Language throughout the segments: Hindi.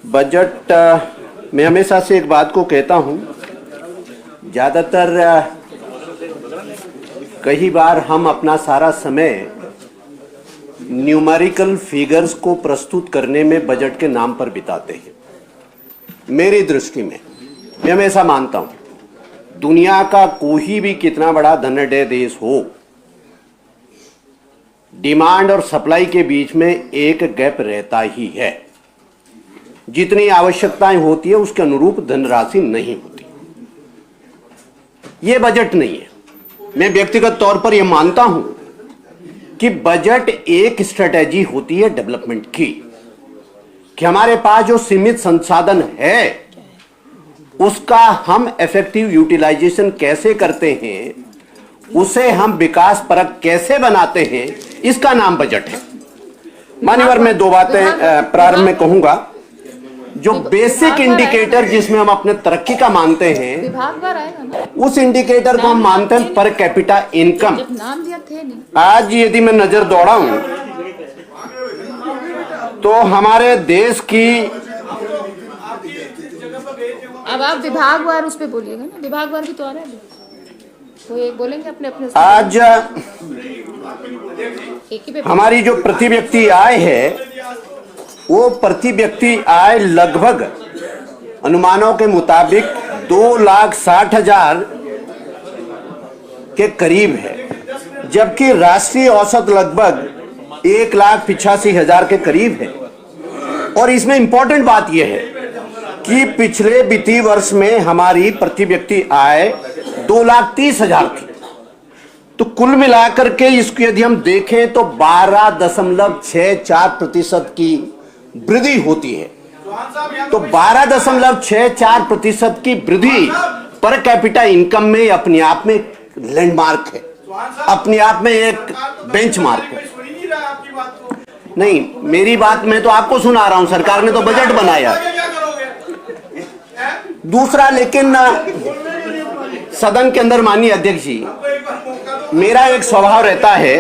बजट मैं हमेशा से एक बात को कहता हूं, ज़्यादातर कई बार हम अपना सारा समय न्यूमेरिकल फिगर्स को प्रस्तुत करने में बजट के नाम पर बिताते हैं। मेरी दृष्टि में मैं हमेशा मानता हूं, दुनिया का कोई भी कितना बड़ा धनाढ्य देश हो, डिमांड और सप्लाई के बीच में एक गैप रहता ही है। जितनी आवश्यकताएं होती है उसके अनुरूप धनराशि नहीं होती। यह बजट नहीं है। मैं व्यक्तिगत तौर पर यह मानता हूं कि बजट एक स्ट्रेटेजी होती है डेवलपमेंट की, कि हमारे पास जो सीमित संसाधन है उसका हम इफेक्टिव यूटिलाइजेशन कैसे करते हैं, उसे हम विकास परक कैसे बनाते हैं, इसका नाम बजट है। मान्यवर, मैं दो बातें प्रारंभ में कहूंगा। जो बेसिक इंडिकेटर जिसमें हम अपने तरक्की का मानते हैं, उस इंडिकेटर को हम मानते हैं पर कैपिटा इनकम। आज यदि मैं नजर दौड़ाऊं तो हमारे देश की, अब आप विभागवार उस पे बोलिएगा ना, विभागवार भी तो आ रहा है, तो ये बोलेंगे अपने अपने। आज हमारी जो प्रति व्यक्ति आय है, वो प्रति व्यक्ति आय लगभग अनुमानों के मुताबिक 2,60,000 के करीब है, जबकि राष्ट्रीय औसत लगभग 1,85,000 के करीब है। और इसमें इंपॉर्टेंट बात यह है कि पिछले वित्तीय वर्ष में हमारी प्रति व्यक्ति आय 2,30,000 थी। तो कुल मिलाकर के इसको यदि हम देखें तो 12.64% की वृद्धि होती है। तो 12.64% की वृद्धि पर कैपिटा इनकम में अपने आप में लैंडमार्क है, अपने आप में एक बेंचमार्क है। नहीं, मेरी बात मैं तो आपको सुना रहा हूं, सरकार ने तो बजट बनाया। दूसरा, लेकिन सदन के अंदर माननीय अध्यक्ष जी, मेरा एक स्वभाव रहता है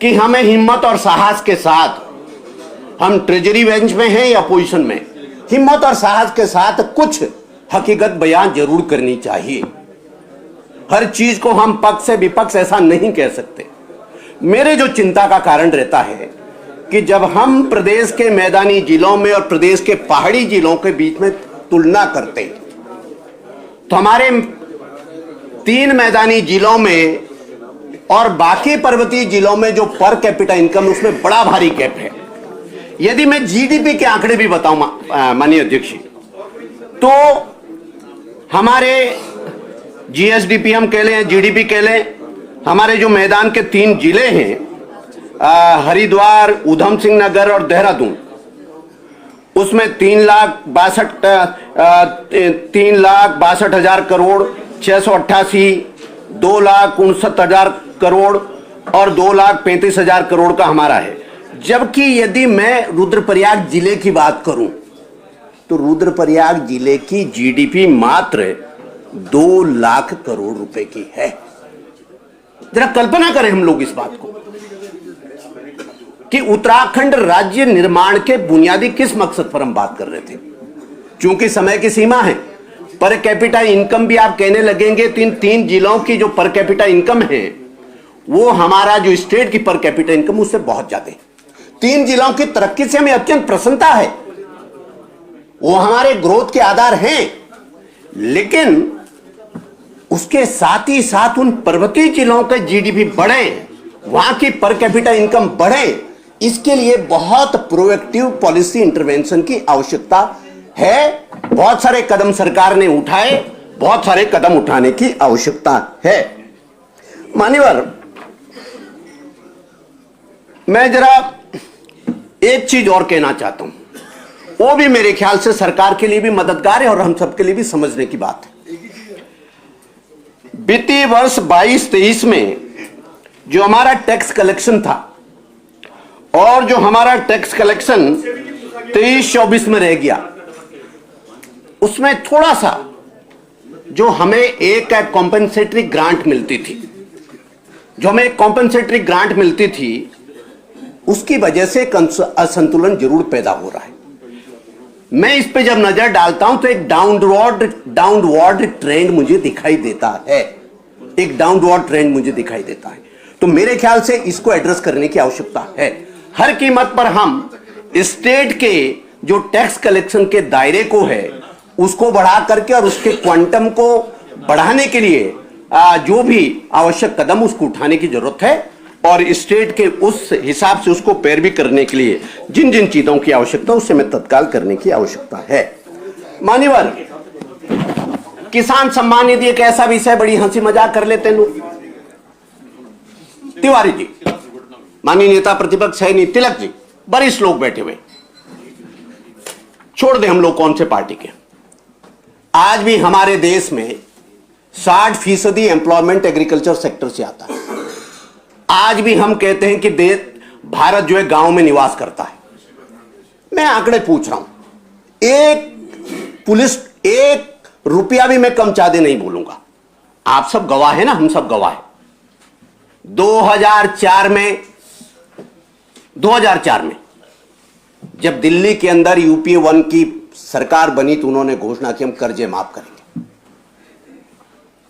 कि हमें हिम्मत और साहस के साथ, हम ट्रेजरी बेंच में हैं या अपोजिशन में, हिम्मत और साहस के साथ कुछ हकीकत बयान जरूर करनी चाहिए। हर चीज को हम पक्ष से विपक्ष ऐसा नहीं कह सकते। मेरे जो चिंता का कारण रहता है कि जब हम प्रदेश के मैदानी जिलों में और प्रदेश के पहाड़ी जिलों के बीच में तुलना करते हैं, तो हमारे 3 मैदानी जिलों में और बाकी पर्वतीय जिलों में जो पर कैपिटा इनकम, उसमें बड़ा भारी गैप है। यदि मैं जीडीपी के आंकड़े भी बताऊं माननीय अध्यक्ष, तो हमारे जीएसडीपी हम कह लें, जीडीपी कह लें, हमारे जो मैदान के 3 जिले हैं, हरिद्वार, उधम सिंह नगर और देहरादून, उसमें 3,62,000 करोड़, 688, 2,59,000 करोड़ और 2,35,000 करोड़ का हमारा है। जबकि यदि मैं रुद्रप्रयाग जिले की बात करूं तो रुद्रप्रयाग जिले की जीडीपी मात्र 2 लाख करोड़ रुपए की है। जरा कल्पना करें हम लोग इस बात को कि उत्तराखंड राज्य निर्माण के बुनियादी किस मकसद पर हम बात कर रहे थे। चूंकि समय की सीमा है, पर कैपिटा इनकम भी आप कहने लगेंगे, 3 जिलों की जो पर कैपिटा इनकम है वो हमारा जो स्टेट की पर कैपिटा इनकम उससे बहुत ज्यादा है। 3 जिलों की तरक्की से हमें अत्यंत प्रसन्नता है, वो हमारे ग्रोथ के आधार हैं। लेकिन उसके साथ ही साथ उन पर्वतीय जिलों के जीडीपी बढ़े, वहां की पर कैपिटा इनकम बढ़े, इसके लिए बहुत प्रोएक्टिव पॉलिसी इंटरवेंशन की आवश्यकता है। बहुत सारे कदम सरकार ने उठाए, बहुत सारे कदम उठाने की आवश्यकता है। मान्यवर, मैं जरा एक चीज और कहना चाहता हूं, वो भी मेरे ख्याल से सरकार के लिए भी मददगार है और हम सबके लिए भी समझने की बात है। वित्तीय वर्ष 22-23 में जो हमारा टैक्स कलेक्शन था और जो हमारा टैक्स कलेक्शन 23-24 में रह गया, उसमें थोड़ा सा जो हमें एक कॉम्पेंसेटरी ग्रांट मिलती थी, जो हमें एक कॉम्पेंसेटरी ग्रांट मिलती थी, उसकी वजह से असंतुलन जरूर पैदा हो रहा है। मैं इस पे जब नजर डालता हूं तो एक डाउनवर्ड ट्रेंड मुझे दिखाई देता है, एक डाउनवर्ड ट्रेंड मुझे दिखाई देता है। तो मेरे ख्याल से इसको एड्रेस करने की आवश्यकता है। हर कीमत पर हम स्टेट के जो टैक्स कलेक्शन के दायरे को है उसको बढ़ा करके और उसके क्वांटम को बढ़ाने के लिए जो भी आवश्यक कदम उसको उठाने की जरूरत है और स्टेट के उस हिसाब से उसको पैरवी करने के लिए जिन जिन चीजों की आवश्यकता उससे में तत्काल करने की आवश्यकता है। मान्यवर, किसान सम्मान निधि एक ऐसा विषय बड़ी हंसी मजाक कर लेते हैं लोग। तिवारी जी, माननीय नेता प्रतिपक्ष है नहीं, तिलक जी, वरिष्ठ लोग बैठे हुए, छोड़ दे हम लोग कौन से पार्टी के, आज भी हमारे देश में 60% एम्प्लॉयमेंट एग्रीकल्चर सेक्टर से आता है। आज भी हम कहते हैं कि भारत जो है गांव में निवास करता है। मैं आंकड़े पूछ रहा हूं, एक रुपया भी मैं कम चादे नहीं बोलूंगा, आप सब गवाह है ना, हम सब गवाह है। 2004 में जब दिल्ली के अंदर यूपीए 1 की सरकार बनी तो उन्होंने घोषणा की हम कर्जे माफ करेंगे।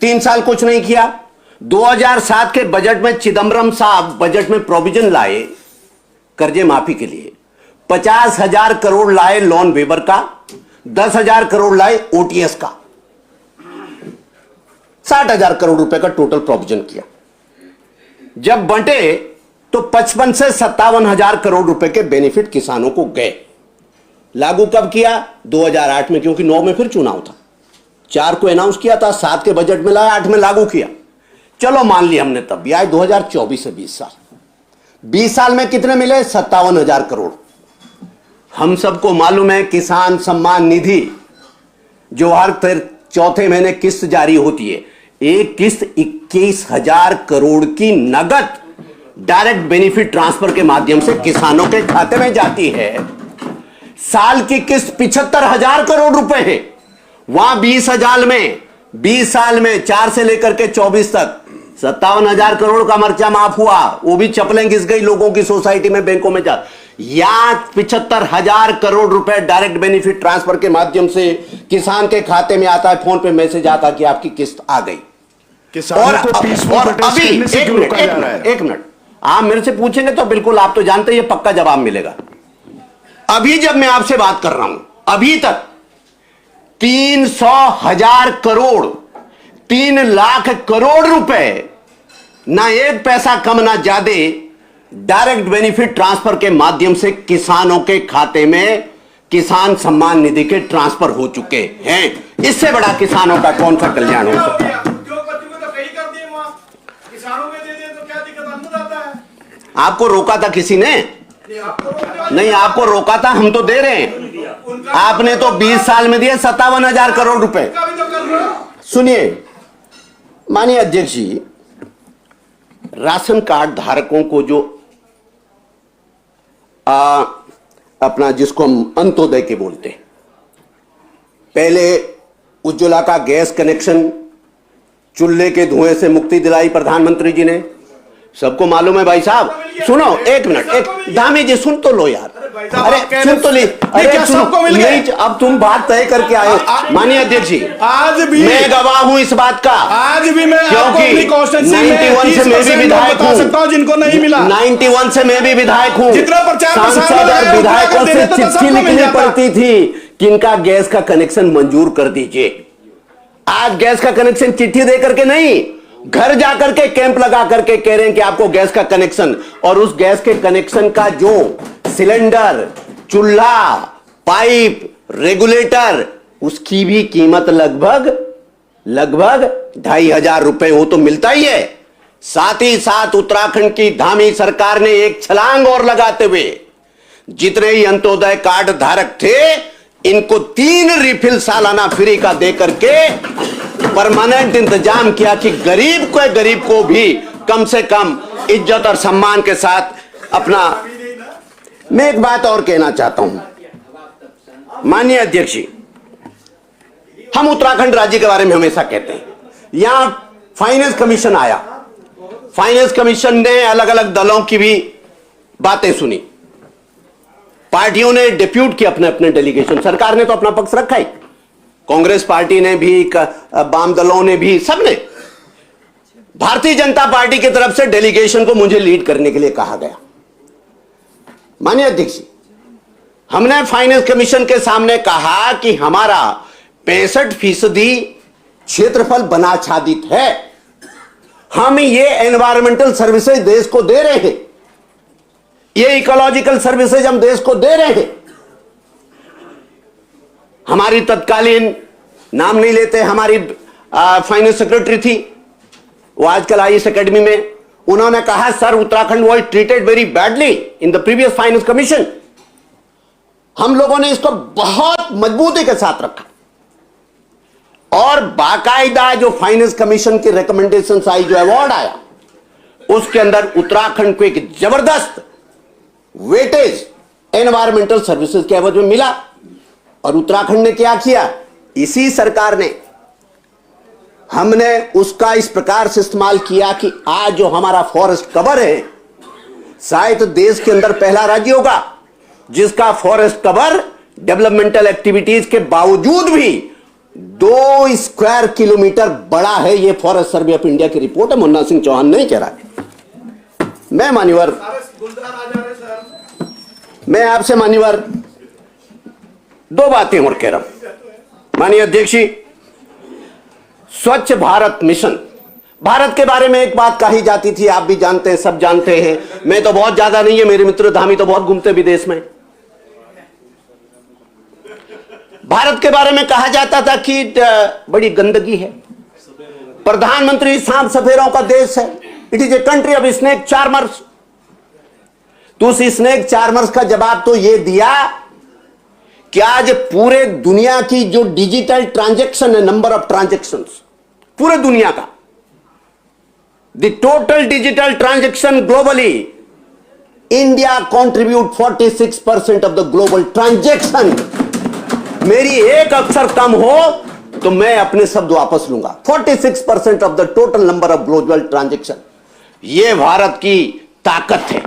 3 साल कुछ नहीं किया। 2007 के बजट में चिदम्बरम साहब बजट में प्रोविजन लाए कर्जे माफी के लिए, 50,000 करोड़ लाए लोन वेवर का, 10,000 करोड़ लाए ओटीएस का, 60,000 करोड़ रुपए का टोटल प्रोविजन किया। जब बंटे तो 55 से 57,000 करोड़ रुपए के बेनिफिट किसानों को गए। लागू कब किया? 2008 में, क्योंकि 9 में फिर चुनाव था। 4 को अनाउंस किया था, 7 के बजट में लाया, 8 में लागू किया। चलो मान लिया हमने, तब आए 2024 से 20 साल। 20 साल में कितने मिले? 57,000 करोड़। हम सबको मालूम है किसान सम्मान निधि जो हर चौथे महीने किस्त जारी होती है, एक किस्त 21,000 करोड़ की नगद डायरेक्ट बेनिफिट ट्रांसफर के माध्यम से किसानों के खाते में जाती है। साल की किस्त 75,000 करोड़ रुपए है। वहां 20 साल में 4 से लेकर के 24 तक 57,000 करोड़ का मर्चा माफ हुआ, वो भी चप्पलें घिस गई लोगों की सोसाइटी में, बैंकों में जा। यहां 75,000 करोड़ रुपए डायरेक्ट बेनिफिट ट्रांसफर के माध्यम से किसान के खाते में आता है, फोन पे मैसेज आता कि आपकी किस्त आ गई। और अभी एक मिनट आप मेरे से पूछेंगे तो बिल्कुल आप तो जानते हैं ये पक्का जवाब मिलेगा। अभी जब मैं आपसे बात कर रहा हूं, अभी तक 300,000 करोड़, 3 लाख करोड़ रुपए, ना एक पैसा कम ना ज्यादा, डायरेक्ट बेनिफिट ट्रांसफर के माध्यम से किसानों के खाते में किसान सम्मान निधि के ट्रांसफर हो चुके हैं। इससे बड़ा किसानों का कौन सा कल्याण हो सकता है? आपको रोका था किसी ने? नहीं, आपको रोका था, हम तो दे रहे हैं। आपने तो 20 साल में दिए 57,000 करोड़ रुपए। सुनिए माननीय अध्यक्ष जी, राशन कार्ड धारकों को जो अपना जिसको हम अंत्योदय के बोलते हैं, पहले उज्ज्वला का गैस कनेक्शन, चूल्हे के धुएं से मुक्ति दिलाई प्रधानमंत्री जी ने, सबको मालूम है। भाई साहब सुनो, एक मिनट, एक धामी जी सुन तो लो यार, अरे सुन तो ली, अरे सबको मिल गया। अब तुम बात तय करके आए माननीय अध्यक्ष जी, आज भी मैं गवाह हूं इस बात का, आज भी मैं क्योंकि 91 से मैं भी विधायक हूं, जिनको नहीं मिला 91 से मैं भी विधायक हूं, सांसद और विधायकों से चिट्ठी लिखनी पड़ती थी कि इनका गैस का कनेक्शन मंजूर कर दीजिए। आज गैस का कनेक्शन चिट्ठी दे करके नहीं, घर जाकर के कैंप लगा करके कह रहे हैं कि आपको गैस का कनेक्शन, और उस गैस के कनेक्शन का जो सिलेंडर, चूल्हा, पाइप, रेगुलेटर, उसकी भी कीमत लगभग 2,500 रुपए हो तो मिलता ही है। साथ ही साथ उत्तराखंड की धामी सरकार ने एक छलांग और लगाते हुए जितने ही अंत्योदय कार्ड धारक थे इनको 3 रिफिल सालाना फ्री का दे करके परमानेंट इंतजाम किया कि गरीब को भी कम से कम इज्जत और सम्मान के साथ अपना। मैं एक बात और कहना चाहता हूं माननीय अध्यक्ष जी, हम उत्तराखंड राज्य के बारे में हमेशा कहते हैं, यहां फाइनेंस कमीशन आया, फाइनेंस कमीशन ने अलग अलग दलों की भी बातें सुनी, पार्टियों ने डिप्यूट किया अपने अपने डेलीगेशन, सरकार ने तो अपना पक्ष रखा ही, कांग्रेस पार्टी ने भी, वाम दलों ने भी, सबने। भारतीय जनता पार्टी की तरफ से डेलीगेशन को मुझे लीड करने के लिए कहा गया। माननीय अध्यक्ष जी, हमने फाइनेंस कमीशन के सामने कहा कि हमारा 65% क्षेत्रफल बनाच्छादित है, हम ये एनवायरमेंटल सर्विसेज देश को दे रहे हैं, ये इकोलॉजिकल सर्विसेज हम देश को दे रहे हैं। हमारी तत्कालीन, नाम नहीं लेते, हमारी फाइनेंस सेक्रेटरी थी, वो आजकल आईएएस एकेडमी में, उन्होंने कहा sir Uttarakhand was treated very badly in the previous finance commission. हम लोगों ने इसको बहुत मजबूती के साथ रखा और बाकायदा जो फाइनेंस कमीशन की रिकमेंडेशन आई, जो अवार्ड आया, उसके अंदर उत्तराखंड को एक जबरदस्त वेटेज एनवायरमेंटल सर्विसेज के एवज में मिला। और उत्तराखंड ने क्या किया, इसी सरकार ने, हमने उसका इस प्रकार से इस्तेमाल किया कि आज जो हमारा फॉरेस्ट कवर है, शायद देश के अंदर पहला राज्य होगा जिसका फॉरेस्ट कवर डेवलपमेंटल एक्टिविटीज के बावजूद भी 2 स्क्वायर किलोमीटर बड़ा है। यह फॉरेस्ट सर्वे ऑफ इंडिया की रिपोर्ट है, मुन्ना सिंह चौहान नहीं कह रहा है। मैं मान्यवर, मैं आपसे मान्यवर 2 बातें और कह रहा हूं। माननीय अध्यक्ष जी, स्वच्छ भारत मिशन, भारत के बारे में एक बात कही जाती थी, आप भी जानते हैं, सब जानते हैं, मैं तो बहुत ज्यादा नहीं है, मेरे मित्र धामी तो बहुत घूमते विदेश में। भारत के बारे में कहा जाता था कि बड़ी गंदगी है, प्रधानमंत्री सांप सफेरों का देश है, it is a country of snake charmers. तो उस स्नेक चार्मर्स का जवाब तो यह दिया कि आज पूरे दुनिया की जो डिजिटल ट्रांजैक्शन है, नंबर ऑफ ट्रांजैक्शंस पूरे दुनिया का, the total digital transaction globally, India contribute 46% of the global transaction. मेरी एक अक्षर कम हो तो मैं अपने शब्द वापस लूंगा। 46% of the total number of global transaction. यह भारत की ताकत है,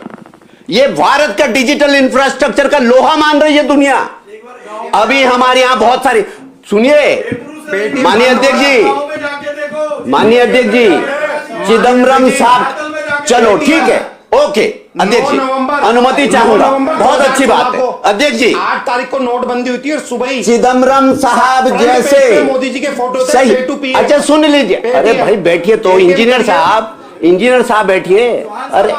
यह भारत का डिजिटल इंफ्रास्ट्रक्चर का लोहा मान रही है दुनिया। अभी हमारे यहां बहुत सारी, सुनिए माननीय अध्यक्ष जी, माननीय अध्यक्ष जी, चिदम्बरम साहब, चलो ठीक है, ओके अध्यक्ष जी, अनुमति चाहूंगा, बहुत अच्छी बात है अध्यक्ष जी। 8 तारीख को नोटबंदी हुई थी और सुबह ही चिदम्बरम साहब जैसे मोदी जी के फोटो सही, अच्छा सुन लीजिए, अरे भाई बैठिए तो, इंजीनियर साहब बैठिए। अरे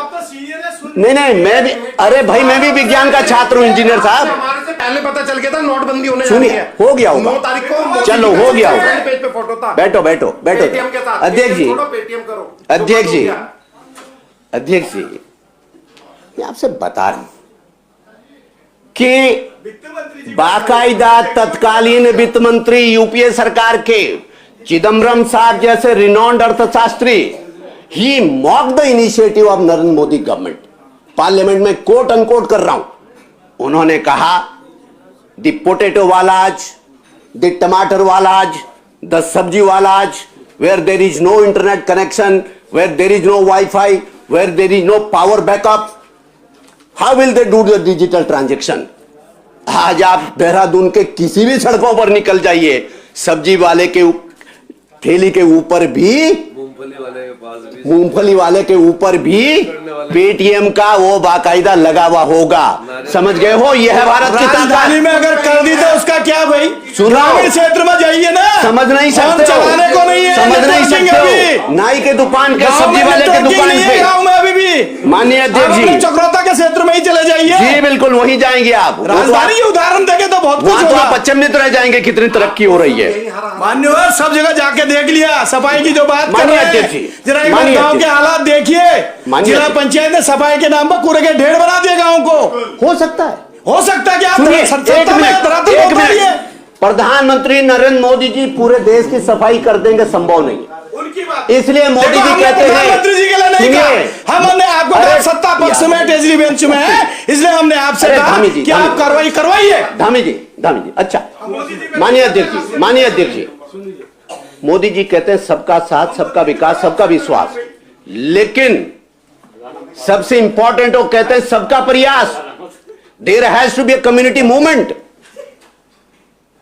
नहीं नहीं, मैं भी, अरे भाई मैं भी विज्ञान का छात्र हूं इंजीनियर साहब। हमारे से पहले पता चल गया था नोटबंदी होने सुनिए, हो गया होगा, 9 तारीख को, चलो हो गया होगा, पेज पे फोटो था। बैठो बैठो बैठो अध्यक्ष जी, अध्यक्ष जी, अध्यक्ष जी, मैं आपसे बता रहा हूं कि बाकायदा तत्कालीन वित्त मंत्री यूपीए सरकार के चिदम्बरम साहब जैसे रिनॉन्ड अर्थशास्त्री, he mock the initiative of Narendra Modi government. Parliament में कोट अनकोट कर रहा हूं, उन्होंने कहा द पोटैटो वालाज, द टमाटर wallahs, the sabzi wallahs, where there is no internet connection, where there is no wifi, where there is no power backup, how will they do the digital transaction. आज आप देहरादून के किसी भी सड़कों पर निकल जाइए, सब्जी वाले के ठेली के ऊपर भी, मूंगफली वाले के ऊपर भी पेटीएम का वो बाकायदा लगा हुआ होगा। समझ गए हो, यह है भारत की राजधानी में अगर कर दी तो उसका क्या भाई, ग्रामीण क्षेत्र में जाइए ना, समझ नहीं सकते हो, चलाने को नहीं है, समझ नहीं सकते हो, नाई के दुकान के, सब्जी वाले के दुकान पे, गाँव में अभी भी माननीय अध्यक्ष जी, चक्रोता के क्षेत्र में ही चले जाइए। जी बिल्कुल, वहीं जाएंगे आप। राजधानी की उदाहरण देंगे तो बहुत कुछ होगा। पश्चिम मित्र रह जाएंगे, कितनी तरक्की हो रही है। मान्यवर सब जगह जाके देख लिया, सफाई की जो बात कर रहे हैं, जरा एक बार गाँव के हालात देखिए। जिला पंचायत ने सफाई के नाम पर कूड़े के ढेर बना दिए गाँव को। हो सकता है कि आप एक मिनट, प्रधानमंत्री नरेंद्र मोदी जी पूरे देश की सफाई कर देंगे, संभव नहीं है। उनकी बात, इसलिए मोदी जी कहते हैं, प्रधानमंत्री जी के लिए नहीं कहा, हमने आपको कहा सत्ता पक्ष में टेजरी बेंच में है, इसलिए हमने आपसे कहा कि आप कार्रवाई करवाइए। धामी जी, अच्छा माननीय अध्यक्ष जी, मोदी जी कहते हैं सबका साथ, सबका विकास, सबका विश्वास, लेकिन सबसे इंपॉर्टेंट वो कहते हैं सबका प्रयास। There has to be a community movement.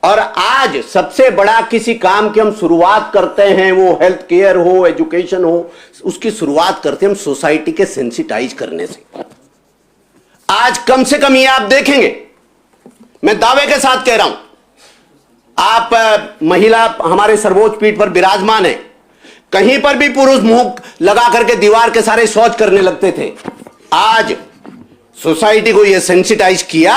और आज सबसे बड़ा किसी काम की हम शुरुआत करते हैं, वो हेल्थ केयर हो, एजुकेशन हो, उसकी शुरुआत करते हैं हम सोसाइटी के सेंसिटाइज करने से। आज कम से कम ये आप देखेंगे, मैं दावे के साथ कह रहा हूं, आप महिला हमारे सर्वोच्च पीठ पर विराजमान है, कहीं पर भी पुरुष मुंह लगा करके दीवार के सारे शौच करने लगते थे। आज सोसाइटी को यह सेंसिटाइज किया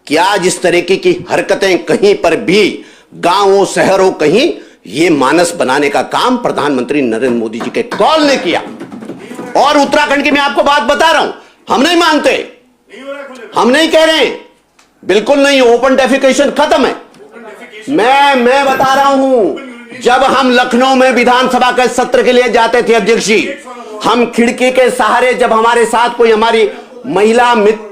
कि आज इस तरीके की हरकतें कहीं पर भी, गांव हो शहर हो, कहीं ये मानस बनाने का काम प्रधानमंत्री नरेंद्र मोदी जी के कॉल ने किया। और उत्तराखंड की मैं आपको बात बता रहा हूं, हम नहीं मानते, हम नहीं कह रहे हैं, बिल्कुल नहीं, ओपन डेफिकेशन खत्म है। मैं बता रहा हूं, जब हम लखनऊ में विधानसभा के सत्र के लिए जाते थे अध्यक्ष जी, हम खिड़की के सहारे, जब हमारे साथ कोई हमारी महिला मित्र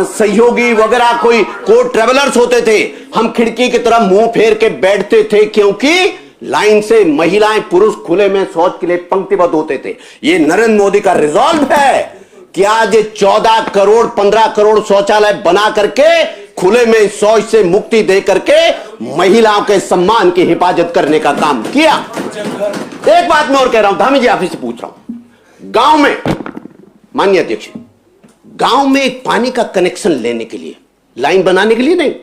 सहयोगी वगैरह कोई ट्रेवलर्स होते थे, हम खिड़की की तरफ मुंह फेर के बैठते थे, क्योंकि लाइन से महिलाएं पुरुष खुले में शौच के लिए पंक्तिबद्ध होते थे। ये नरेंद्र मोदी का रिजॉल्व है कि आज 14 करोड़ 15 करोड़ शौचालय बना करके खुले में शौच से मुक्ति दे करके महिलाओं के सम्मान की हिफाजत करने का काम किया। एक बात मैं और कह रहा हूं, धामी जी आप से पूछ रहा हूं, गांव में, माननीय अध्यक्ष, गांव में एक पानी का कनेक्शन लेने के लिए, लाइन बनाने के लिए नहीं,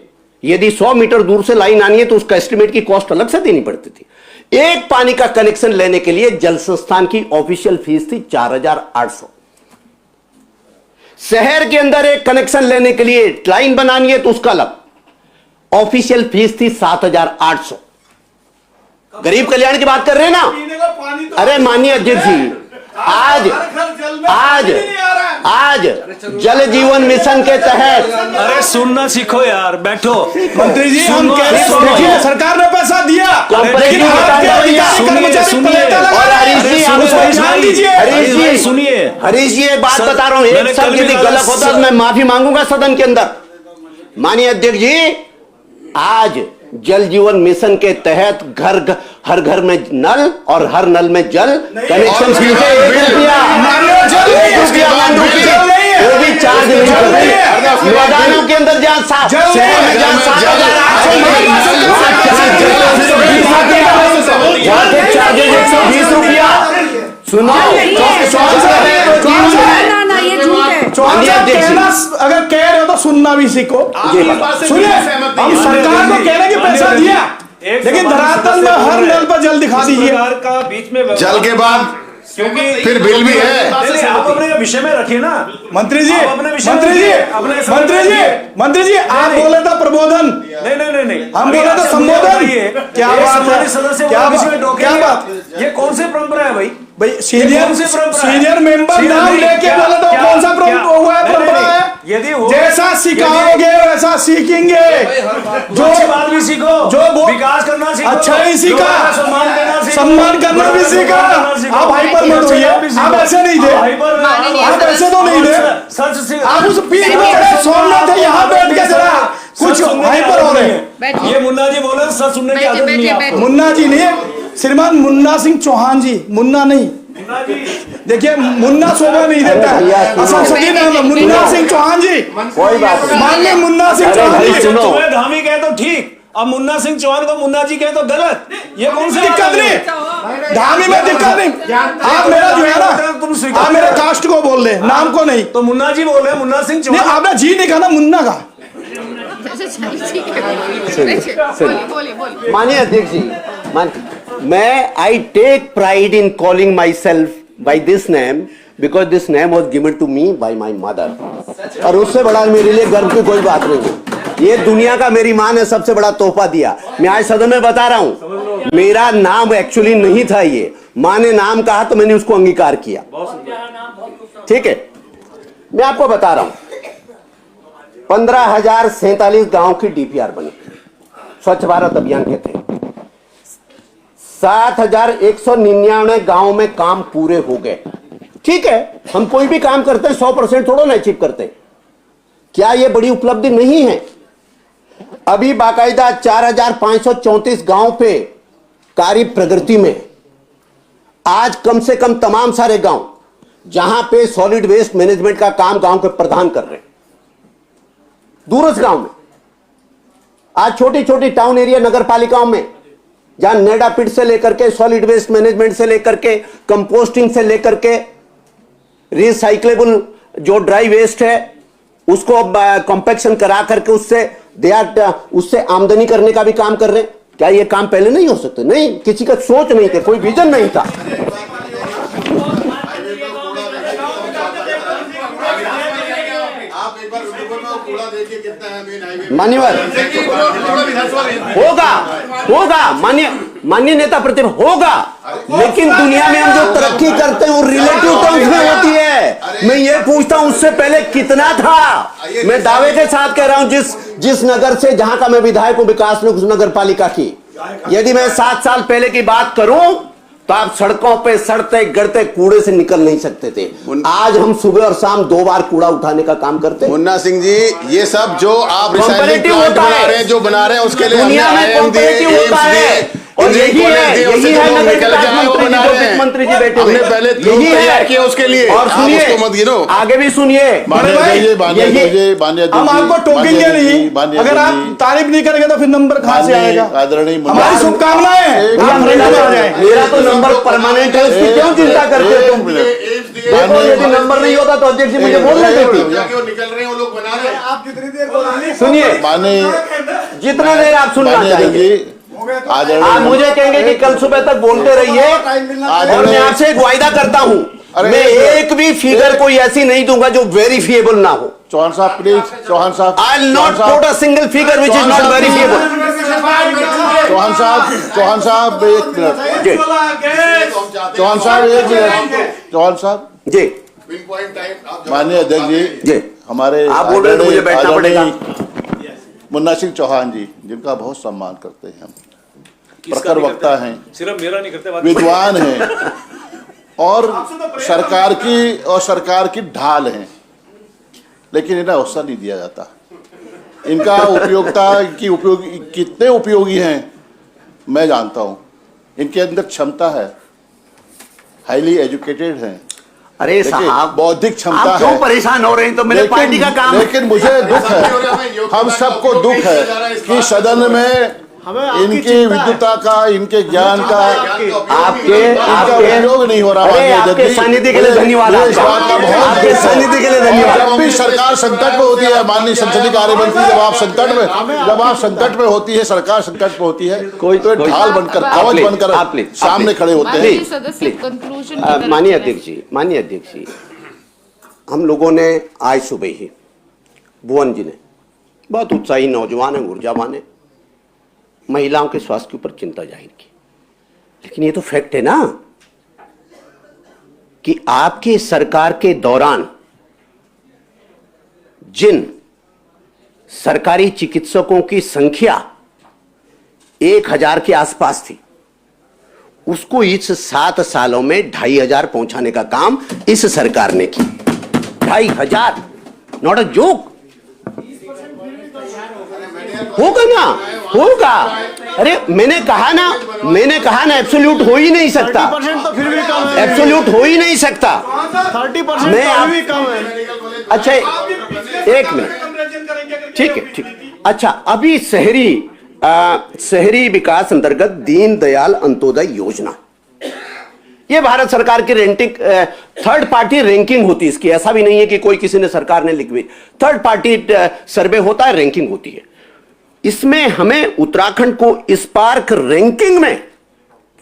यदि 100 मीटर दूर से लाइन आनी है तो उसका एस्टिमेट की कॉस्ट अलग से देनी पड़ती थी। एक पानी का कनेक्शन लेने के लिए जल संस्थान की ऑफिशियल फीस थी 4,800। शहर के अंदर एक कनेक्शन लेने के लिए लाइन बनानी है तो उसका अलग ऑफिशियल फीस थी 7,800। गरीब कल्याण की बात कर रहे हैं ना। अरे माननीय अध्यक्ष जी, आज जल जीवन मिशन के तहत, अरे सुनना सीखो यार, बैठो। मंत्री जी, हम कह रहे हैं सरकार ने पैसा दिया, लेकिन हरीश जी एक बात बता रहा हूं, एक शब्द यदि गलत होता तो मैं माफी मांगूंगा सदन के अंदर। माननीय अध्यक्ष जी, आज जल जीवन मिशन के तहत हर घर में नल और हर नल में जल कनेक्शन फ्री है। 1 रुपया वो भी चार्ज नहीं कर रही। मैदानों के अंदर जहाँ शहर में जहाँ 7,800 चार्जेज 120 रुपया। सुनो, अगर कह रहे हो तो सुनना भी सीखो। सुनिए, हम सरकार को कह रहे हैं कि पैसा दिया, लेकिन धरातल में हर नल पर जल दिखा दीजिए। का बीच में जल के बाद क्योंकि फिर बिल भी है। आप अपने विषय में रखिए ना मंत्री जी, मंत्री जी आप बोले था प्रबोधन, नहीं हम बोले तो संबोधन। क्या बात है, सदस्य क्या बात, ये कौन सी परंपरा है भाई? सीनियर मेंबर नाम लेके बोले तो कौन सा परंपरा है? यदि जैसा सिखाओगे वैसा सीखेंगे। जो बात भी सीखो, जो विकास करना सीखो, अच्छा ही सीखा, सम्मान करना भी सीखा। आप हाइपर मत होइए, आप ऐसे नहीं थे, आप ऐसे तो नहीं थे, आप उस पीठ में सोने थे, यहाँ बैठ के जरा कुछ हाइपर हो रहे हैं। ये मुन्ना जी बोले सच सुनने की आदत नहीं है। मुन्ना जी नहीं, श्रीमान मुन्ना सिंह चौहान जी, मुन्ना नहीं। देखिए मुन्ना शोभा नहीं देता है, असम सदी नाम है मुन्ना सिंह चौहान जी। कोई बात नहीं, माननीय मुन्ना सिंह चौहान जी। तुम्हें धामी कहे तो ठीक, अब मुन्ना सिंह चौहान को मुन्ना जी कहे तो गलत। ये कौन सी दिक्कत नहीं, धामी में दिक्कत नहीं। आप मेरा जो है ना, आप मेरे कास्ट को बोल रहे, नाम को नहीं। तो मुन्ना जी बोल रहे, मुन्ना सिंह चौहान। आपने जी नहीं कहा ना, मुन्ना का। माननीय अध्यक्ष जी, मैं I take pride in calling myself by this name because this name was given to me by my mother. और उससे बड़ा मेरे लिए गर्व की कोई बात नहीं है। ये दुनिया का मेरी माँ ने सबसे बड़ा तोहफा दिया। मैं आज सदन में बता रहा हूं, मेरा नाम एक्चुअली नहीं था, ये माँ ने नाम कहा तो मैंने उसको अंगीकार किया। ठीक है, मैं आपको बता रहा हूं, 15,047 गांव की डीपीआर बनी स्वच्छ भारत अभियान के थे। 7,199 गांव में काम पूरे हो गए। ठीक है, हम कोई भी काम करते हैं 100% थोड़ा ना अचीव करते हैं। क्या यह बड़ी उपलब्धि नहीं है? अभी बाकायदा 4,534 गांव पे कार्य प्रगति में। आज कम से कम तमाम सारे गांव जहां पे सॉलिड वेस्ट मैनेजमेंट का काम गांव के प्रधान कर रहे हैं, दूरस्थ गांव में, आज छोटी छोटी टाउन एरिया नगर पालिकाओं में, जहां नेडा पिट से लेकर के सॉलिड वेस्ट मैनेजमेंट से लेकर के कंपोस्टिंग से लेकर के रिसाइक्लेबल जो ड्राई वेस्ट है उसको कॉम्पैक्शन करा करके उससे आमदनी करने का भी काम कर रहे हैं। क्या ये काम पहले नहीं हो सकते? नहीं, किसी का सोच नहीं थी, कोई विजन नहीं था। मान्यवर होगा मान्य नेता प्रतिनिधि होगा, लेकिन दुनिया में हम जो तरक्की करते हैं वो रिलेटिव टर्म्स में होती है। मैं ये पूछता हूं उससे पहले कितना था? मैं दावे के साथ कह रहा हूं जिस नगर से, जहां का मैं विधायक हूं, विकास में उस नगर पालिका की, यदि मैं 7 साल पहले की बात करूं तो आप सड़कों पे सड़ते गड़ते कूड़े से निकल नहीं सकते थे। आज हम सुबह और शाम 2 बार कूड़ा उठाने का काम करते हैं। मुन्ना सिंह जी, ये सब जो आप रिसाइकलिंग प्लांट होता बना रहे हैं, जो बना रहे हैं, उसके लिए दुनिया में कॉम्पिटिटिव होता है, और यही है नगर विकास मंत्री जी बैठे हुए, हमने पहले यही तैयार किया उसके लिए। और सुनिए, मत गिनो, आगे भी सुनिए। हम आपको टोकेंगे नहीं, अगर आप तारीफ नहीं करेंगे तो फिर नंबर कहां से आएगा? हमारी शुभकामनाएं हैं। मेरा तो नंबर परमानेंट है, उसकी क्यों चिंता करते हो तुम? देखो, यदि नंबर नहीं होता तो अध्यक्ष जी मुझे बोलने देती। निकल रहे हैं वो लोग बना रहे हैं। आप जितनी देर सुनिए, जितना देर आप सुनना चाहेंगे। आप मुझे कहेंगे कि कल सुबह तक बोलते रहिए, और मैं आपसे एक वायदा करता हूं, मैं एक भी फिगर कोई ऐसी नहीं दूंगा जो वेरीफिएबल ना हो। चौहान साहब प्लीज, चौहान साहब, I will not quote a single figure which is not verifiable. Chauhan साहब एक मिनट, चौहान साहब जी, माननीय अध्यक्ष जी, हमारे आप बोल रहे हैं तो मुझे बैठना पड़ेगा। मुन्ना सिंह चौहान जी, जिनका बहुत सम्मान करते हैं हम, प्रखर वक्ता हैं, सिर्फ मेरा नहीं करते, विद्वान हैं, और सरकार की ढाल हैं, लेकिन इन्हें अवसर नहीं दिया जाता। इनका कितने उपयोगी हैं मैं जानता हूं। इनके अंदर क्षमता है, हाईली एजुकेटेड हैं। अरे साहब, बौद्धिक क्षमता है। क्यों परेशान हो रहे हैं? तो मेरे पार्टी का काम। लेकिन मुझे दुख है, हम सबको दुख है कि सदन में इनकी विद्वता का, इनके ज्ञान का, आपके उपयोग नहीं हो रहा। आपके सानिध्य के लिए धन्यवाद। आपके सानिध्य के लिए धन्यवाद। जब भी सरकार संकट में होती है, माननीय संसदीय कार्य मंत्री, जब आप संकट में होती है, सरकार संकट में होती है, तो ढाल बनकर, कवच बनकर सामने खड़े होते हैं। माननीय अध्यक्ष जी, हम लोगों ने आज सुबह ही, भुवन जी ने, बहुत उत्साही नौजवान है, ऊर्जावान है, महिलाओं के स्वास्थ्य के ऊपर चिंता जाहिर की। लेकिन ये तो फैक्ट है ना कि आपके सरकार के दौरान जिन सरकारी चिकित्सकों की संख्या 1000 के आसपास थी, उसको इस 7 सालों में 2500 पहुंचाने का काम इस सरकार ने किया। 2500, नॉट अ जोक। होगा ना, होगा। अरे मैंने कहा ना एब्सोल्यूट हो ही नहीं सकता। 30% तो फिर भी कम है। एब्सोल्यूट हो ही नहीं सकता। 30% मैं तो भी कम है। अच्छा, एक मिनट, ठीक है। अच्छा, अभी शहरी विकास अंतर्गत दीनदयाल अंत्योदय योजना, ये भारत सरकार की रेंटिंग, थर्ड पार्टी रैंकिंग होती है इसकी। ऐसा भी नहीं है कि कोई किसी ने, सरकार ने लिखी, थर्ड पार्टी सर्वे होता है, रैंकिंग होती है। इसमें हमें उत्तराखंड को स्पार्क रैंकिंग में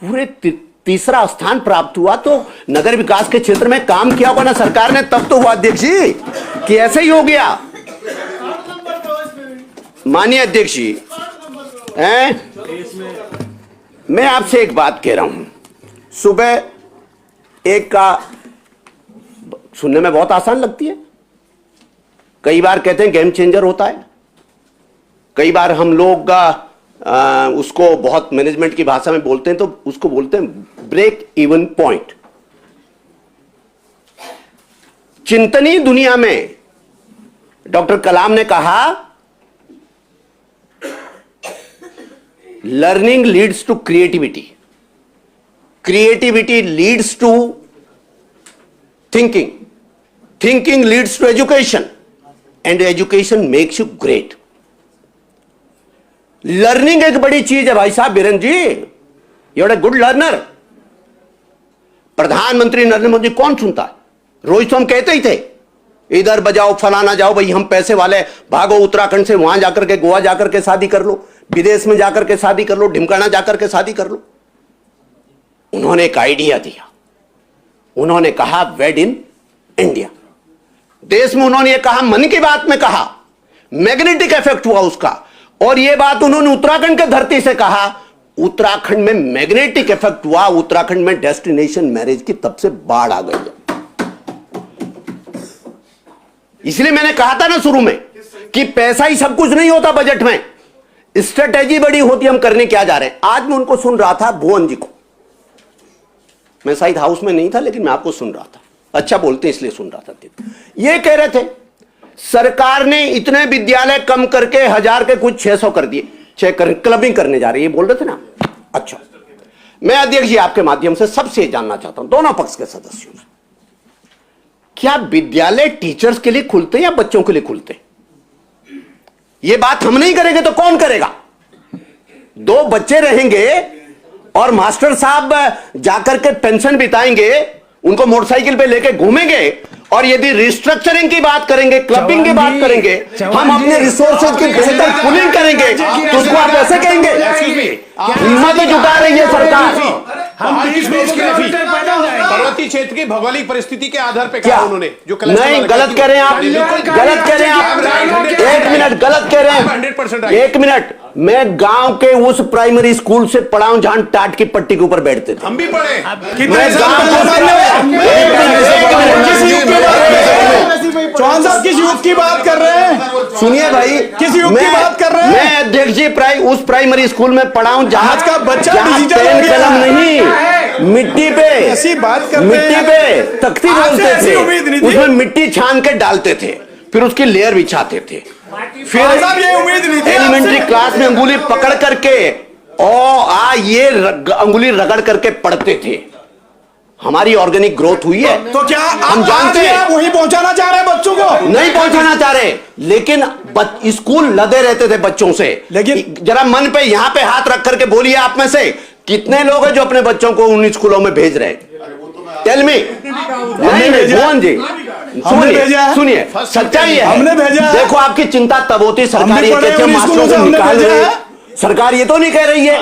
पूरे तीसरा स्थान प्राप्त हुआ। तो नगर विकास के क्षेत्र में काम किया होगा ना सरकार ने, तब तो हुआ अध्यक्ष जी, कि ऐसे ही हो गया। माननीय अध्यक्ष जी, मैं आपसे एक बात कह रहा हूं। सुबह एक का सुनने में बहुत आसान लगती है, कई बार कहते हैं गेम चेंजर होता है, कई बार हम लोग उसको बहुत मैनेजमेंट की भाषा में बोलते हैं, तो उसको बोलते हैं ब्रेक इवन पॉइंट। चिंतनीय दुनिया में डॉक्टर कलाम ने कहा, learning leads to creativity, creativity leads to thinking, thinking leads to education, and education makes you great. Learning एक बड़ी चीज है भाई साहब। Biren ji, you are a good learner. प्रधानमंत्री नरेंद्र मोदी कौन सुनता है? रोज तो हम कहते ही थे इधर बजाओ, फलाना जाओ, भाई हम पैसे वाले, भागो उत्तराखंड से वहां जाकर के, गोवा जाकर के शादी कर लो, विदेश में जाकर के शादी कर लो, ढिमकाना जाकर के शादी कर लो। उन्होंने एक आइडिया दिया, उन्होंने कहा वेड इन इंडिया। देश में उन्होंने ये कहा, मन की बात में कहा, मैग्नेटिक इफेक्ट हुआ उसका। और ये बात उन्होंने उत्तराखंड के धरती से कहा, उत्तराखंड में मैग्नेटिक इफेक्ट हुआ। उत्तराखंड में डेस्टिनेशन मैरिज की तब से बाढ़ आ गई है। इसलिए मैंने कहा था ना शुरू में कि पैसा ही सब कुछ नहीं होता, बजट में स्ट्रेटेजी बड़ी होती। हम करने क्या जा रहे हैं? आज मैं उनको सुन रहा था, भुवन जी को। मैं शायद हाउस में नहीं था, लेकिन मैं आपको सुन रहा था। अच्छा बोलते इसलिए सुन रहा था। ये कह रहे थे सरकार ने इतने विद्यालय कम करके 1000 के कुछ 600 कर दिए, क्लबिंग करने जा रही है, बोल रहे थे ना। अच्छा, मैं अध्यक्ष जी आपके माध्यम से सबसे जानना चाहता हूं, दोनों पक्ष के सदस्यों से, क्या विद्यालय टीचर्स के लिए खुलते या बच्चों के लिए खुलते? ये बात हम नहीं करेंगे तो कौन करेगा? 2 बच्चे रहेंगे और मास्टर साहब जाकर के पेंशन बिताएंगे, उनको मोटरसाइकिल पे लेके घूमेंगे। और यदि रिस्ट्रक्चरिंग की बात करेंगे, क्लबिंग की बात करेंगे, हम अपने रिसोर्सेज की बेहतर पूलिंग करेंगे, तो उसको आप ऐसे कहेंगे? हिम्मत जुटा रही है सरकार। हम पर्वतीय क्षेत्र की भौगोलिक परिस्थिति के आधार पे क्या उन्होंने जो नहीं, गलत कह रहे हैं आप, गलत कह रहे हैं आप। 1 मिनट, गलत कह रहे हैं 100%। 1 मिनट, मैं गांव के उस प्राइमरी स्कूल से पढ़ा हूं जहां टाट की पट्टी के ऊपर बैठते थे। हम भी पढ़े। मैं चौहान साहब किस युग की बात कर रहे हैं? सुनिए भाई, किस युग की बात कर रहे हैं? मैं अध्यक्ष जी उस प्राइमरी स्कूल में पढ़ा हूं जहां आज का बच्चा जहां डिजिटल पेन हो गया कलम नहीं, मिट्टी पे, ऐसी बात करते मिट्टी हैं। पे तख्ती आपसे बोलते ऐसी उम्मीद नहीं थे, थी। उसमें मिट्टी छान के डालते थे, फिर उसकी लेयर बिछाते थे, फिर साहब ये उम्मीद नहीं थी एलिमेंट्री क्लास में अंगुली पकड़ करके ये अंगुली रगड़ करके पढ़ते थे। हमारी ऑर्गेनिक ग्रोथ हुई है। तो क्या हम जानते हैं, आप वही पहुंचाना चाह रहे हैं बच्चों को? नहीं पहुंचाना चाह रहे, लेकिन स्कूल लदे रहते थे बच्चों से। लेकिन जरा मन पे यहाँ पे हाथ रख करके बोलिए, आप में से कितने लोग हैं जो अपने बच्चों को उन स्कूलों में भेज रहे हैं? Tell me. नहीं भुवन जी, सुनिए, सच्चाई है, हमने भेजा है। देखो आपकी चिंता तब होती सरकार ये कहती है मास्टरों को निकाल रही है। सरकार ये तो नहीं कह रही है,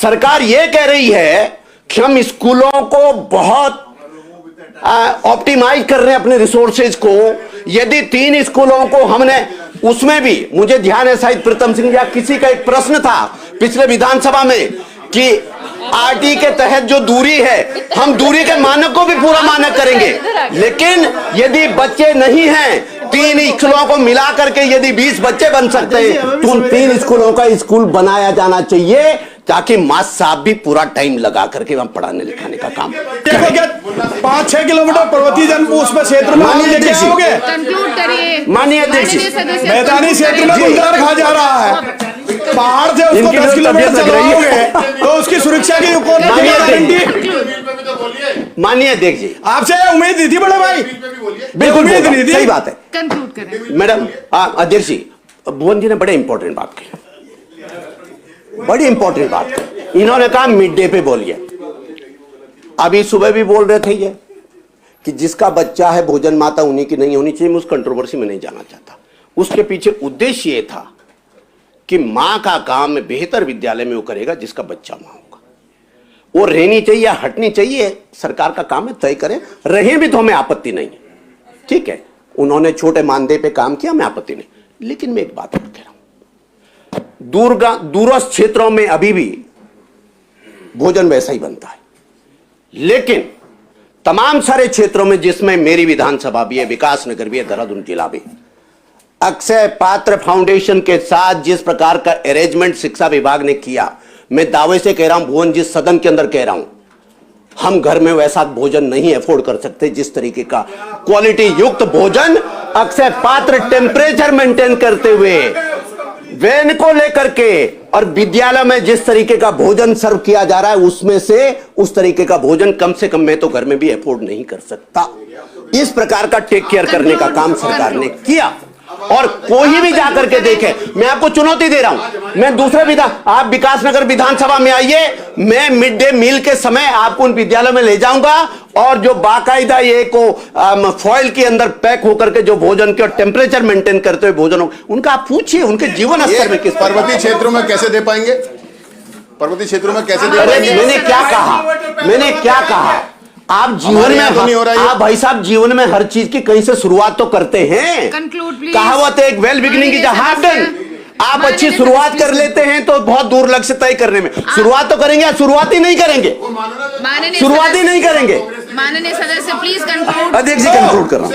सरकार ये कह रही है कि हम स्कूलों को बहुत ऑप्टिमाइज कर रहे हैं अपने रिसोर्सेज को। यदि 3 स्कूलों को हमने, उसमें भी मुझे ध्यान है शायद प्रीतम सिंह या किसी का एक प्रश्न था पिछले विधानसभा में कि आरटी के तहत जो दूरी है, हम दूरी के मानक को भी पूरा मानक करेंगे, लेकिन यदि बच्चे नहीं हैं, 3 स्कूलों को मिला करके यदि 20 बच्चे बन सकते हैं, तो उन 3 स्कूलों का स्कूल बनाया जाना चाहिए, ताकि मास्टर साहब भी पूरा टाइम लगा करके वहां पढ़ाने लिखाने का काम। 5-6 किलोमीटर पर्वतीय जनपद क्षेत्र में कंक्लूड करिए। माननीय अध्यक्ष, मैदानी क्षेत्र में गुलजार खा जा रहा है, पहाड़ से उसको 10 किलोमीटर चलवाओगे तो उसकी सुरक्षा की कौन गारंटी? माननीय अध्यक्ष जी, आपसे उम्मीद नहीं थी बड़े भाई, बिल्कुल उम्मीद नहीं थी। सही बात है। कंक्लूड करें मैडम अध्यक्ष जी, भुवन जी ने बड़े इंपॉर्टेंट बात की, बड़ी इंपॉर्टेंट बात की। इन्होंने कहा मिड डे पे बोलिए। अभी सुबह भी बोल रहे थे ये कि जिसका बच्चा है भोजन माता उन्हीं की नहीं होनी चाहिए। मैं उस कंट्रोवर्सी में नहीं जाना चाहता। उसके पीछे उद्देश्य ये था कि मां का काम बेहतर विद्यालय में वो करेगा जिसका बच्चा वहां होगा। वो रहनी चाहिए या हटनी चाहिए, सरकार का काम है, तय करें। रहे भी तो हमें आपत्ति नहीं है, ठीक है। उन्होंने छोटे मानदेय पे काम किया, हमें आपत्ति नहीं। लेकिन मैं एक बात और कह रहा हूं, दूरस्थ क्षेत्रों में अभी भी भोजन वैसा ही बनता है, लेकिन तमाम सारे क्षेत्रों में जिसमें मेरी विधानसभा भी है, विकास नगर भी है, देहरादून जिला भी, अक्षय पात्र फाउंडेशन के साथ जिस प्रकार का अरेंजमेंट शिक्षा विभाग ने किया, मैं दावे से कह रहा हूं, भुवन जी सदन के अंदर कह रहा हूं, हम घर में वैसा भोजन नहीं अफोर्ड कर सकते जिस तरीके का क्वालिटी युक्त भोजन अक्षय पात्र टेम्परेचर मेंटेन करते हुए वैन को लेकर के और विद्यालय में जिस तरीके का भोजन सर्व किया जा रहा है, उसमें से उस तरीके का भोजन कम से कम मैं तो घर में भी अफोर्ड नहीं कर सकता। इस प्रकार का टेक केयर करने का काम सरकार ने किया। और कोई भी जाकर के देखे। मैं आपको चुनौती दे रहा हूं, मैं दूसरे आप विकासनगर विधानसभा में आइए, मैं मिड डे मील के समय आपको उन विद्यालयों में ले जाऊंगा और जो बाकायदा ये को फॉइल के अंदर पैक होकर के जो भोजन के और टेम्परेचर मेंटेन करते हुए भोजन उनका आप पूछिए उनके जीवन स्तर में किस पर्वतीय क्षेत्रों में कैसे दे पाएंगे, पर्वतीय क्षेत्रों में कैसे दे पाएंगे? मैंने क्या कहा आप जीवन में तो नहीं हो रहा है। आप भाई साहब जीवन में हर चीज की कहीं से शुरुआत तो करते हैं। कहावत है एक well beginning is half done. आप अच्छी शुरुआत कर लेते हैं तो बहुत दूर लक्ष्य तय करने में शुरुआत तो करेंगे, शुरुआत ही नहीं करेंगे, शुरुआत ही नहीं करेंगे। माननीय सदस्य प्लीज कंक्लूड। अध्यक्ष जी कंक्लूड कर रहा हूं,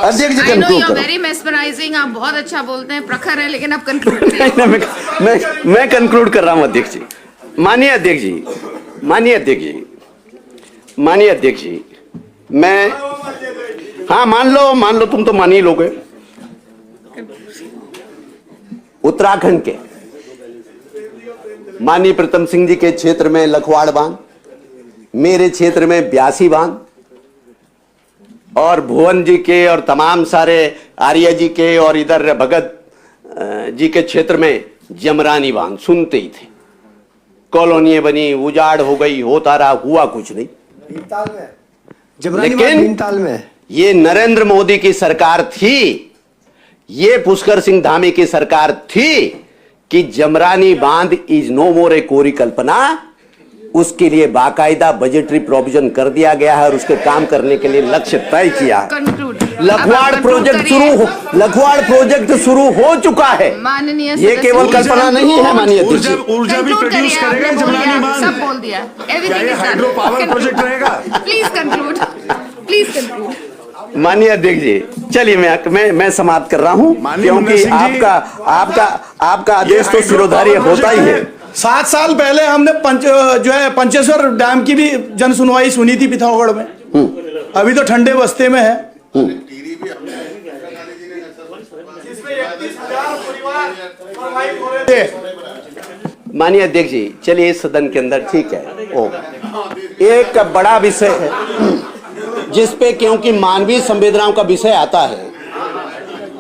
अध्यक्ष जी कंक्लूड कर वेरी मेस्मराइजिंग, आप बहुत अच्छा बोलते हैं, प्रखर है, लेकिन आप कंक्लूड। मैं कंक्लूड कर रहा हूं अध्यक्ष जी। माननीय अध्यक्ष जी, माननीय अध्यक्ष जी, माननीय अध्यक्ष जी, मैं हाँ मान लो तुम तो मान ही लोगे। उत्तराखंड के माननीय प्रीतम सिंह जी के क्षेत्र में लखवाड़ बांध, मेरे क्षेत्र में ब्यासी बांध और भुवन जी के और तमाम सारे आर्य जी के और इधर भगत जी के क्षेत्र में जमरानी बांध सुनते ही थे। कॉलोनियां बनी, उजाड़ हो गई, होता रहा, हुआ कुछ नहीं। लेकिन ये नरेंद्र मोदी की सरकार थी, ये पुष्कर सिंह धामी की सरकार थी कि जमरानी बांध इज नो मोर ए कोरी कल्पना, उसके लिए बाकायदा बजटरी प्रोविजन कर दिया गया है और उसके काम करने के लिए लक्ष्य तय किया है। लखवाड़ प्रोजेक्ट शुरू हो चुका है, ये केवल कल्पना नहीं है। माननीय अध्यक्ष, ऊर्जा भी प्रोड्यूस करेगा जमरानी बांध, सब बोल दिया, हाइड्रो पावर प्रोजेक्ट रहेगा। Please conclude, please conclude. माननीय अध्यक्ष जी, चलिए मैं समाप्त कर रहा हूं क्योंकि आपका आदेश तो सिरोधार्य होता ही है। 7 साल पहले हमने पंचेश्वर डैम की भी जन सुनवाई सुनी थी पिथौरागढ़ में, अभी तो ठंडे बस्ते में है। माननीय अध्यक्ष जी, चलिए इस सदन के अंदर ठीक है, एक बड़ा विषय है जिस पे क्योंकि मानवीय संवेदनाओं का विषय आता है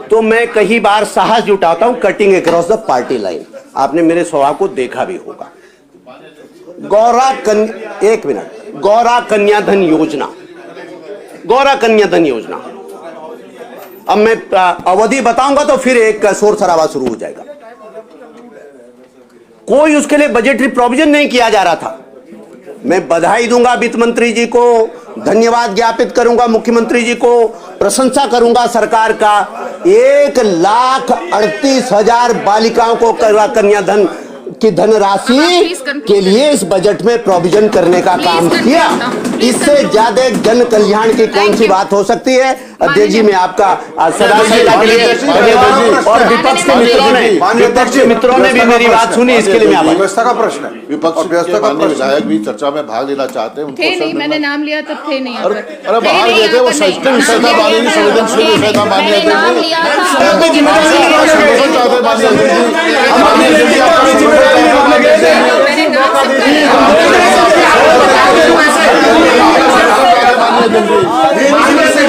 तो मैं कई बार साहस जुटाता हूं cutting across the party line. आपने मेरे स्वभाव को देखा भी होगा। गौरा कन्या धन योजना, गौरा कन्या धन योजना, अब मैं अवधि बताऊंगा तो फिर एक शोर शराबा शुरू हो जाएगा। कोई उसके लिए बजटरी प्रोविजन नहीं किया जा रहा था। मैं बधाई दूंगा वित्त मंत्री जी को, धन्यवाद ज्ञापित करूंगा मुख्यमंत्री जी को, प्रशंसा करूंगा सरकार का। 1,38,000 बालिकाओं को कन्या धन की धनराशि के लिए इस बजट में प्रोविजन करने का काम किया। इससे ज्यादा जन कल्याण की कौन सी बात हो सकती है। अध्यक्ष जी, मैं आपका सदा के लिए धन्यवाद और विपक्ष के मित्रों ने भी मेरी बात सुनी, इसके लिए मैं आभारी। व्यवस्था का प्रश्न है, विपक्ष विधायक भी चर्चा में भाग लेना चाहते हैं। थे नहीं, मैंने नाम लिया तो थे नहीं। अरे बाहर गए थे, वो संस्कृत विषय था, संवेदनशील विषय था। माननीय मैंने